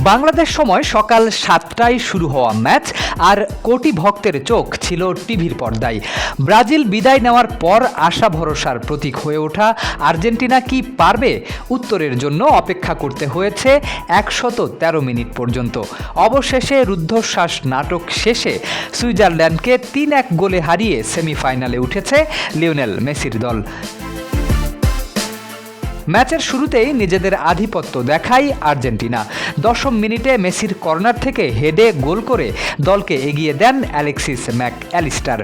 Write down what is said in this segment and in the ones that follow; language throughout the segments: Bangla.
বাংলাদেশ সময় সকাল 7টায় শুরু হওয়া ম্যাচ আর কোটি ভক্তের চোখ ছিল টিভির পর্দায়। ব্রাজিল বিদায় নেওয়ার পর আশা ভরসার প্রতীক হয়ে ওঠা আর্জেন্টিনা কি পারবে? উত্তরের জন্য অপেক্ষা করতে হয়েছে 113 মিনিট পর্যন্ত। অবশেষে রুদ্ধশ্বাস নাটক শেষে সুইজারল্যান্ডকে 3-1 গোলে হারিয়ে সেমিফাইনালে উঠেছে লিওনেল মেসির দল। ম্যাচের শুরুতেই নিজেদের আধিপত্য দেখায় আর্জেন্টিনা। 10ম মিনিটে মেসির কর্নার থেকে হেডে গোল করে দলকে এগিয়ে দেন অ্যালেক্সিস ম্যাক অ্যালিস্টার।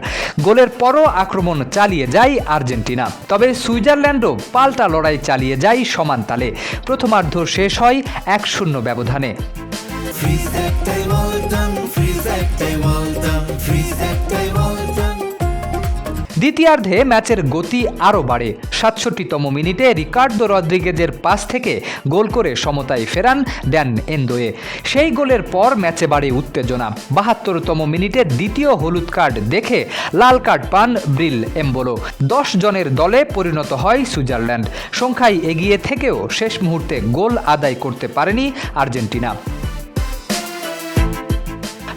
গোলের পরও আক্রমণ চালিয়ে যায় আর্জেন্টিনা, তবে সুইজারল্যান্ডও পাল্টা লড়াই চালিয়ে যায় সমান তালে। প্রথমার্ধ শেষ হয় 1-0 ব্যবধানে। দ্বিতীয়ার্ধে ম্যাচের গতি আরও বাড়ে। 67তম মিনিটে রিকার্ডো রদ্রিগেজের পাস থেকে গোল করে সমতায় ফেরান ড্যান এন্দোয়ে। সেই গোলের পর ম্যাচে বাড়ে উত্তেজনা। 72তম মিনিটে দ্বিতীয় হলুদ কার্ড দেখে লাল কার্ড পান ব্রিল এমবোলো। 10 জনের দলে পরিণত হয় সুইজারল্যান্ড। সংখ্যায় এগিয়ে থেকেও শেষ মুহূর্তে গোল আদায় করতে পারেনি আর্জেন্টিনা।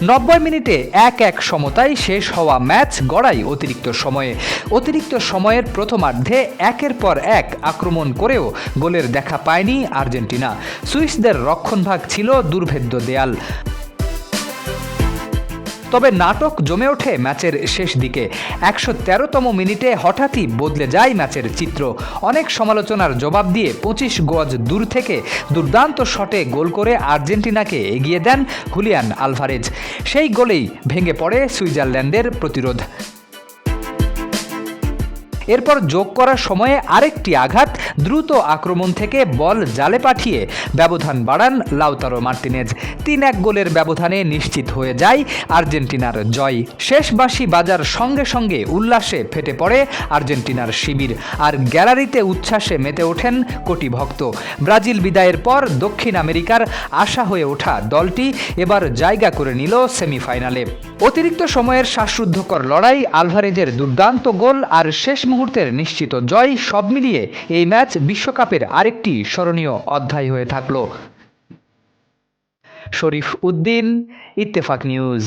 90 মিনিটে 1-1 সমতায় শেষ হওয়া ম্যাচ গড়ায় অতিরিক্ত সময়ের প্রথমার্ধে একের পর এক আক্রমণ করেও গোলের দেখা পায়নি আর্জেন্টিনা। সুইসদের রক্ষণভাগ ছিল দুর্ভেদ্য দেয়াল। তবে নাটক জমে ওঠে ম্যাচের শেষ দিকে। 113তম মিনিটে হঠাৎই বদলে যায় ম্যাচের চিত্র। অনেক সমালোচনার জবাব দিয়ে 25 গজ দূর থেকে দুর্দান্ত শটে গোল করে আর্জেন্টিনাকে এগিয়ে দেন হুলিয়ান আলভারেজ। সেই গোলেই ভেঙে পড়ে সুইজারল্যান্ডের প্রতিরোধ। এরপর যোগ করার সময়ে আরেকটি আঘাত, দ্রুত আক্রমণ থেকে বল জালে পাঠিয়ে ব্যবধান বাড়ান লাউতারো মার্টিনেজ। 3-1 গোলের ব্যবধানে নিশ্চিত হয়ে যায় আর্জেন্টিনার জয়। শেষ বাঁশি বাজার সঙ্গে সঙ্গে উল্লাসে ফেটে পড়ে আর্জেন্টিনার শিবির, আর গ্যালারিতে উচ্ছ্বাসে মেতে ওঠেন কোটি ভক্ত। ব্রাজিল বিদায়ের পর দক্ষিণ আমেরিকার আশা হয়ে ওঠা দলটি এবার জায়গা করে নিল সেমিফাইনালে। অতিরিক্ত সময়ের শ্বাসরুদ্ধকর লড়াই, আলভারেজের দুর্দান্ত গোল আর শেষ মুহূর্তের নিশ্চিত জয়, সব মিলিয়ে এই ম্যাচ বিশ্বকাপের আরেকটি স্মরণীয় অধ্যায় হয়ে থাকল। শরীফ উদ্দিন, ইত্তেফাক নিউজ।